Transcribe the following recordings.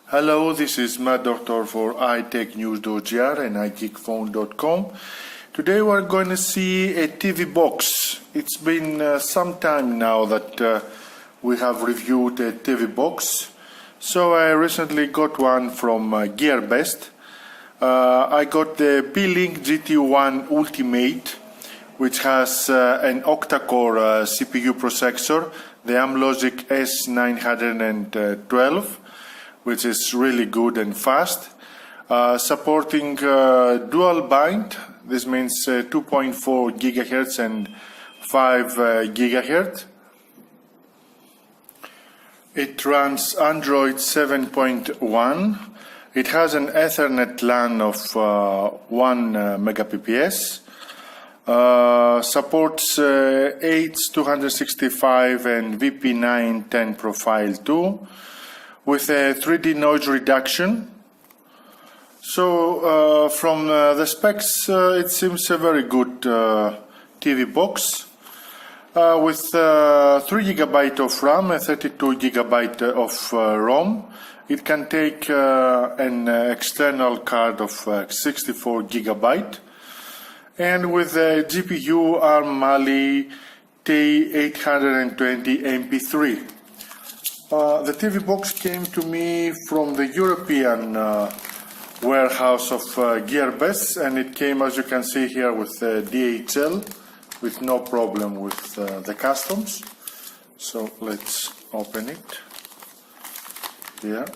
Hello, this is Maddoctor for iTechNews.gr and iGeekphone.com. Today we're going to see a TV box. It's been some time now that we have reviewed a TV box. So I recently got one from GearBest. I got the Beelink GT1 Ultimate, which has an octacore CPU processor, the Amlogic S912, which is really good and fast, supporting dual bind. This means 2.4 GHz and 5 GHz. It runs Android 7.1. It has an Ethernet LAN of 1 Mbps. Supports H265 and VP910 profile too, with a 3D noise reduction. So from the specs, it seems a very good TV box with 3 GB of RAM and 32 GB of ROM. It can take an external card of 64 GB, and with a GPU ARM Mali T820 MP3. The TV box came to me from the European warehouse of GearBest, and it came, as you can see here, with DHL, with no problem with the customs. So let's open it here.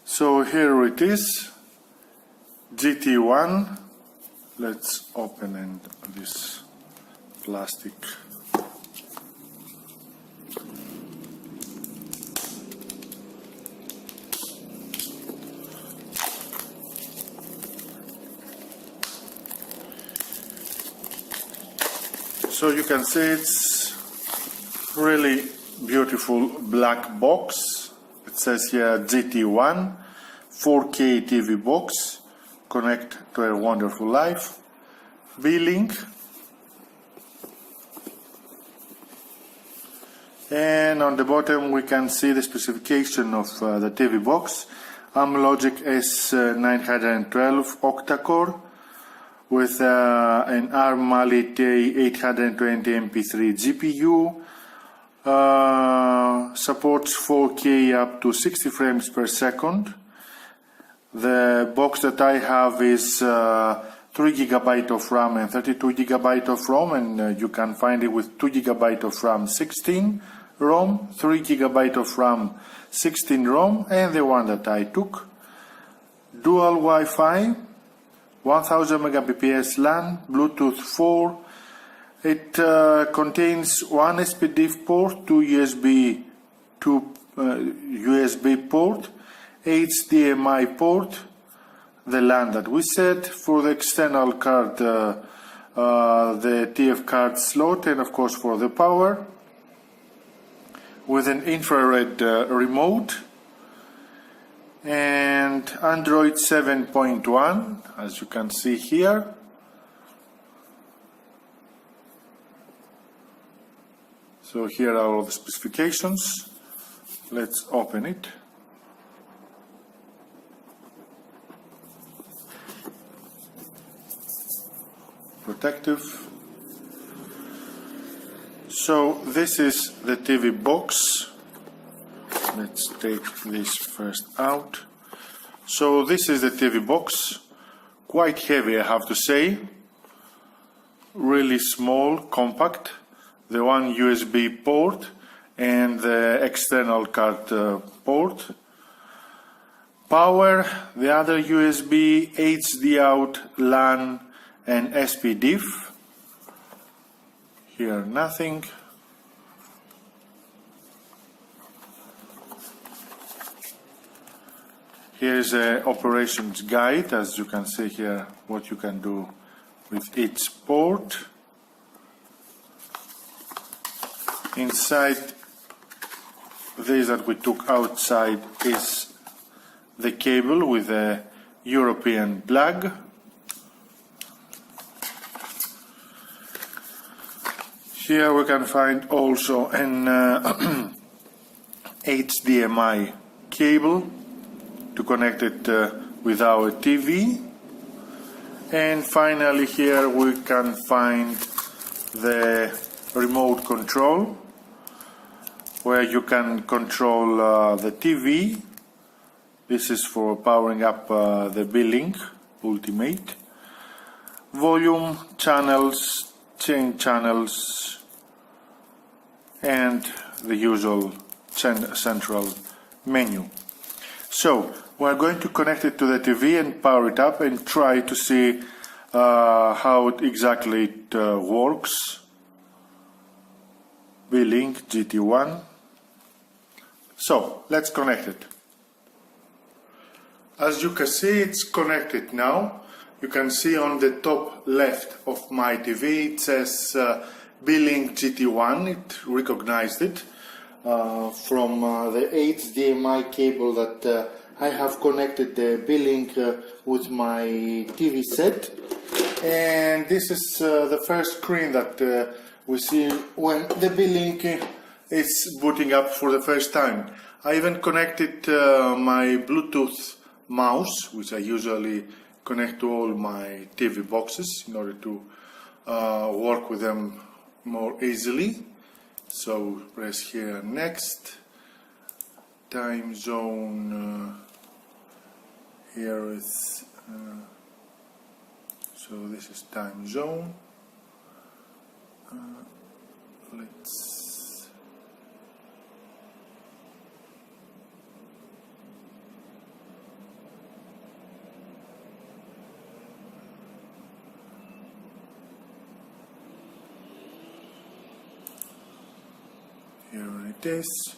So here it is, GT1. Let's open this plastic. So you can see it's really beautiful black box. It says here GT1. 4K TV box, connect to a wonderful life. Beelink. And on the bottom we can see the specification of the TV box. Amlogic S912 octacore with an ARM Mali T820 MP3 GPU. Supports 4K up to 60 frames per second. The box that I have is 3 GB of RAM and 32 GB of ROM, and you can find it with 2 GB of RAM 16 ROM, 3 GB of RAM 16 ROM, and the one that I took. Dual Wi-Fi, 1000 Mbps LAN, Bluetooth 4. It contains one SPDIF port, two USB port, HDMI port, the LAN that we set. For the external card, the TF card slot, and of course for the power, with an infrared remote, and Android 7.1, as you can see here. So here are all the specifications. Let's open it. Protective. So this is the TV box. Let's take this first out. So this is the TV box, quite heavy, I have to say, really small, compact, the one USB port and the external card port. Power, the other USB, HD out, LAN and SPDIF. Here nothing. Here is an operations guide, as you can see here, what you can do with each port. Inside this that we took outside is the cable with the European plug. Here we can find also an HDMI cable to connect it with our TV. And finally here we can find the remote control, where you can control the TV. This is for powering up the Beelink Ultimate. Volume, channels, change channels, and the usual central menu. So we're going to connect it to the TV and power it up and try to see how exactly it works. Beelink GT1. So let's connect it. As you can see, it's connected now. You can see on the top left of my TV it says Beelink GT1. It recognized it from the HDMI cable that I have connected the Beelink with my TV set. And this is the first screen that we see when the Beelink is booting up for the first time. I even connected my Bluetooth mouse, which I usually connect to all my TV boxes in order to work with them more easily. So press here next, time zone, here is, so this is time zone. Let's here it is.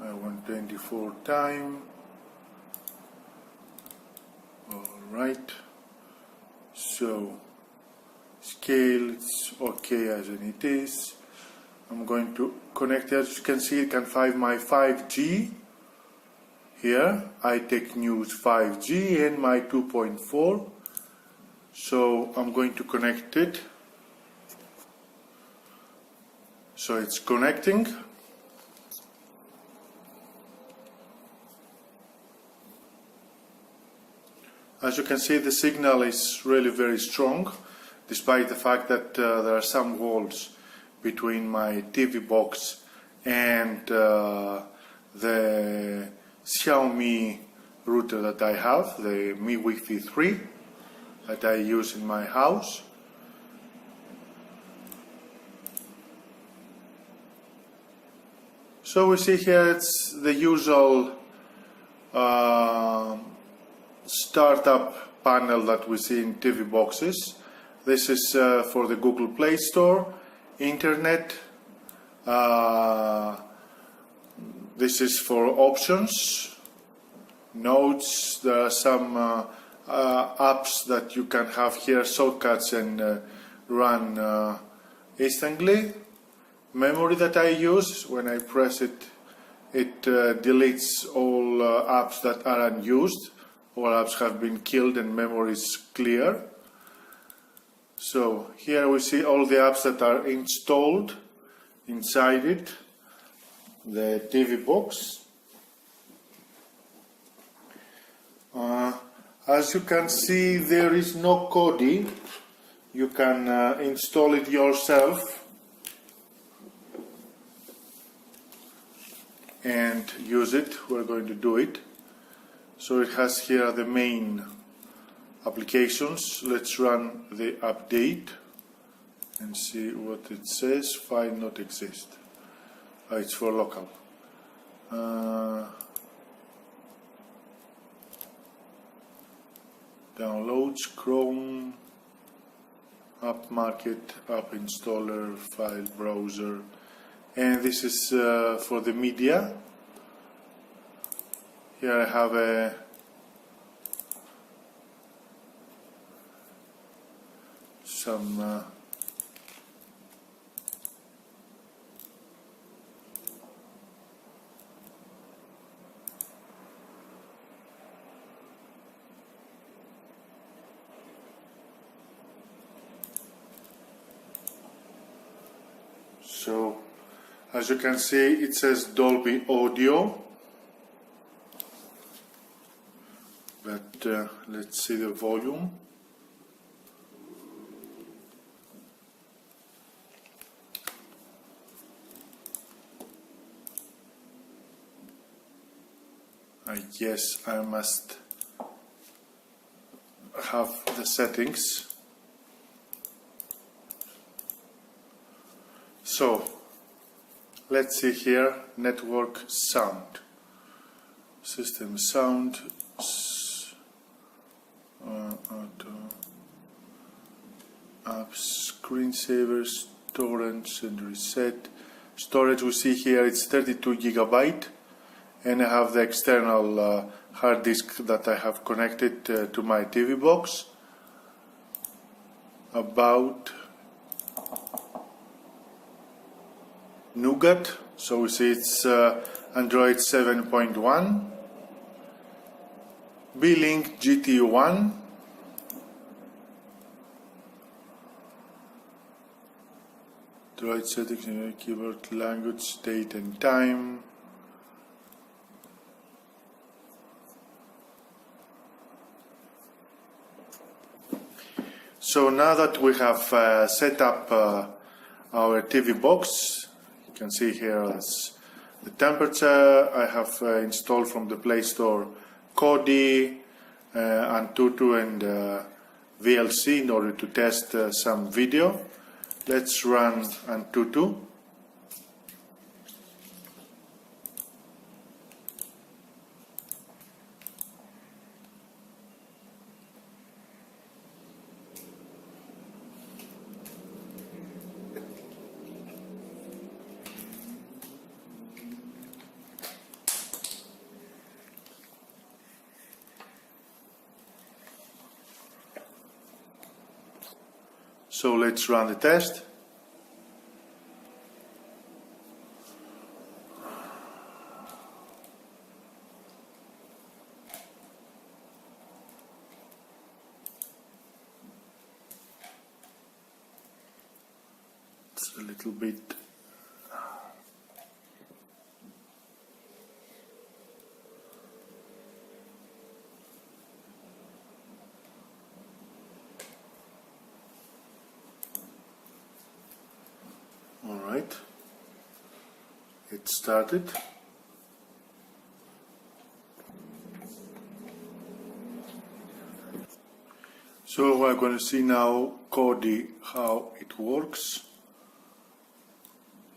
I want 24 time. Alright, so scale, it's okay as it is. I'm going to connect, as you can see, I can find my 5G here, iTech News 5G, and my 2.4. So I'm going to connect it. So it's connecting. As you can see, the signal is really very strong, despite the fact that there are some walls between my TV box and the Xiaomi router that I have, the Mi Wi-Fi 3 that I use in my house. So we see here it's the usual startup panel that we see in TV boxes. This is for the Google Play Store, Internet. This is for options, notes. There are some apps that you can have here, shortcuts, and run instantly. Memory that I use, when I press it, it deletes all apps that are unused. All apps have been killed and memory is clear. So here we see all the apps that are installed inside it, the TV box. As you can see, there is no Kodi. You can install it yourself and use it. We're going to do it. So it has here the main applications. Let's run the update and see what it says. File not exist. It's for local. Downloads, Chrome, App Market, App Installer, File Browser, and this is for the media. Here I have some So as you can see, it says Dolby Audio, but let's see the volume. I guess I must have the settings. So let's see here, network sound, system sound, auto, apps, screensavers, torrents and reset. Storage, we see here it's 32 GB, and I have the external hard disk that I have connected to my TV box. About Nougat, so we see it's Android 7.1, Beelink GT1, Droid settings, keyboard, language, date and time. So now that we have set up our TV box, you can see here that's the temperature. I have installed from the Play Store Kodi, Antutu and VLC in order to test some video. Let's run Antutu. So let's run the test. It's a little bit Alright, it started. So we're going to see now Kodi, how it works.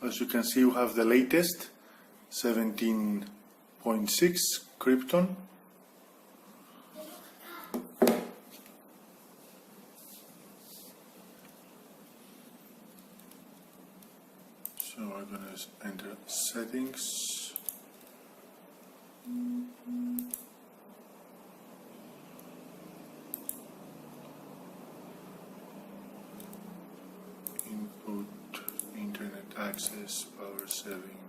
As you can see, we have the latest 17.6 Krypton. So we're going to enter settings. Input, internet access, power saving.